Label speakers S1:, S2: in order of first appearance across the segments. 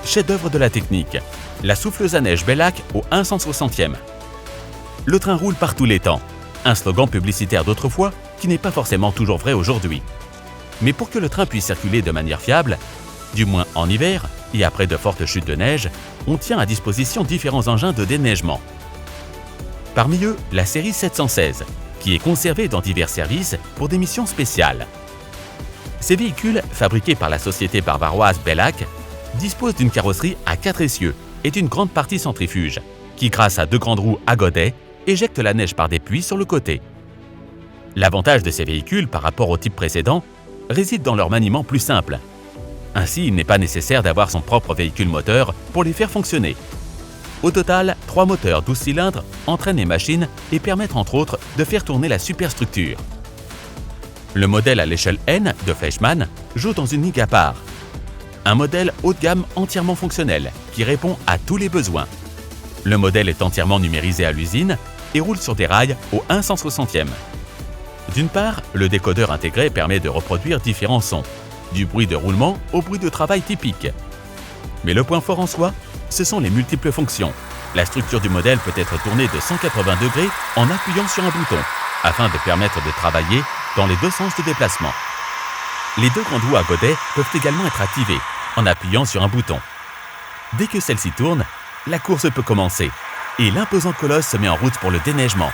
S1: chef-d'œuvre de la technique, la souffleuse à neige Bellac au 1/160e. Le train roule par tous les temps, un slogan publicitaire d'autrefois qui n'est pas forcément toujours vrai aujourd'hui. Mais pour que le train puisse circuler de manière fiable, du moins en hiver et après de fortes chutes de neige, on tient à disposition différents engins de déneigement. Parmi eux, la série 716, qui est conservée dans divers services pour des missions spéciales. Ces véhicules, fabriqués par la société bavaroise Bellac, disposent d'une carrosserie à 4 essieux et d'une grande partie centrifuge, qui grâce à 2 grandes roues à godets, éjectent la neige par des puits sur le côté. L'avantage de ces véhicules par rapport au type précédent réside dans leur maniement plus simple. Ainsi, il n'est pas nécessaire d'avoir son propre véhicule moteur pour les faire fonctionner. Au total, 3 moteurs 12 cylindres entraînent les machines et permettent entre autres de faire tourner la superstructure. Le modèle à l'échelle N de Fleischmann joue dans une ligue à part. Un modèle haut de gamme entièrement fonctionnel qui répond à tous les besoins. Le modèle est entièrement numérisé à l'usine et roule sur des rails au 1/160e. D'une part, le décodeur intégré permet de reproduire différents sons, du bruit de roulement au bruit de travail typique. Mais le point fort en soi, ce sont les multiples fonctions. La structure du modèle peut être tournée de 180 degrés en appuyant sur un bouton, afin de permettre de travailler dans les 2 sens de déplacement. Les 2 grandes roues à godets peuvent également être activées en appuyant sur un bouton. Dès que celle-ci tourne, la course peut commencer et l'imposant colosse se met en route pour le déneigement.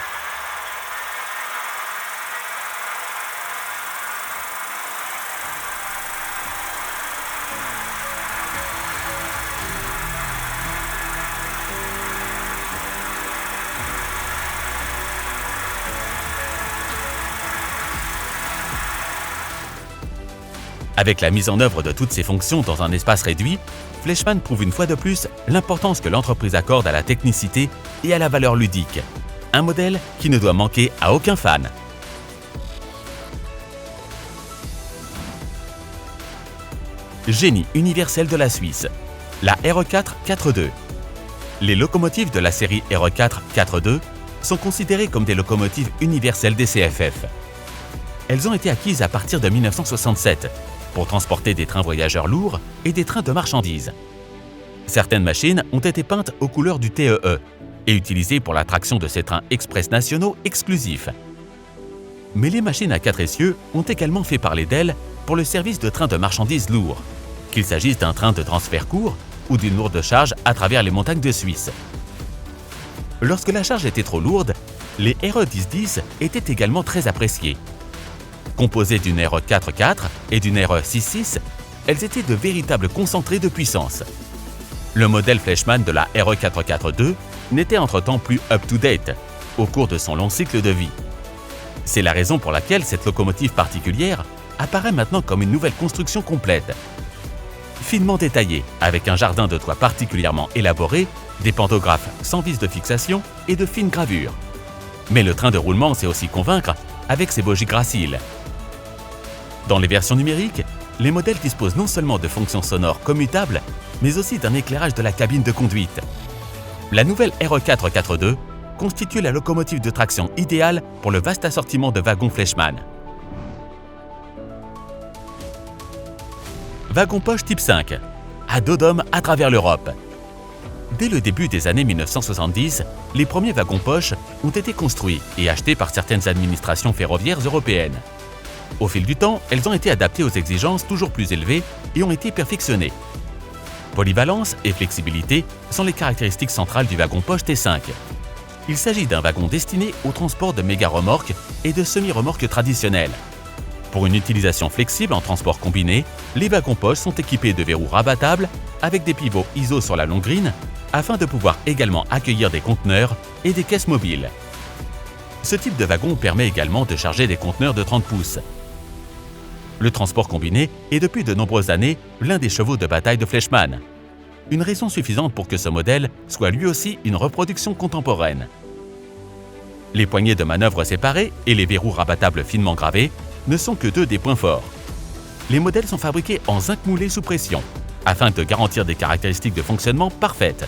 S1: Avec la mise en œuvre de toutes ces fonctions dans un espace réduit, Fleischmann prouve une fois de plus l'importance que l'entreprise accorde à la technicité et à la valeur ludique. Un modèle qui ne doit manquer à aucun fan. Génie universel de la Suisse, la RE4 4.2. Les locomotives de la série RE4 4.2 sont considérées comme des locomotives universelles des CFF. Elles ont été acquises à partir de 1967 pour transporter des trains voyageurs lourds et des trains de marchandises. Certaines machines ont été peintes aux couleurs du TEE et utilisées pour la traction de ces trains express nationaux exclusifs. Mais les machines à 4 essieux ont également fait parler d'elles pour le service de trains de marchandises lourds, qu'il s'agisse d'un train de transfert court ou d'une lourde charge à travers les montagnes de Suisse. Lorsque la charge était trop lourde, les RE1010 étaient également très appréciées. Composées d'une RE 4.4 et d'une RE 6.6, elles étaient de véritables concentrés de puissance. Le modèle Fleischmann de la RE 4.4.2 n'était entre-temps plus up-to-date au cours de son long cycle de vie. C'est la raison pour laquelle cette locomotive particulière apparaît maintenant comme une nouvelle construction complète. Finement détaillée, avec un jardin de toit particulièrement élaboré, des pantographes sans vis de fixation et de fines gravures. Mais le train de roulement sait aussi convaincre avec ses bogies graciles. Dans les versions numériques, les modèles disposent non seulement de fonctions sonores commutables, mais aussi d'un éclairage de la cabine de conduite. La nouvelle RE4 4.2 constitue la locomotive de traction idéale pour le vaste assortiment de wagons Fleischmann. Wagon poche type 5, à dos d'homme à travers l'Europe. Dès le début des années 1970, les premiers wagons poche ont été construits et achetés par certaines administrations ferroviaires européennes. Au fil du temps, elles ont été adaptées aux exigences toujours plus élevées et ont été perfectionnées. Polyvalence et flexibilité sont les caractéristiques centrales du wagon poche T5. Il s'agit d'un wagon destiné au transport de méga-remorques et de semi-remorques traditionnelles. Pour une utilisation flexible en transport combiné, les wagons poche sont équipés de verrous rabattables avec des pivots ISO sur la longue grille afin de pouvoir également accueillir des conteneurs et des caisses mobiles. Ce type de wagon permet également de charger des conteneurs de 30 pouces. Le transport combiné est depuis de nombreuses années l'un des chevaux de bataille de Fleischmann. Une raison suffisante pour que ce modèle soit lui aussi une reproduction contemporaine. Les poignées de manœuvre séparées et les verrous rabattables finement gravés ne sont que 2 des points forts. Les modèles sont fabriqués en zinc moulé sous pression, afin de garantir des caractéristiques de fonctionnement parfaites.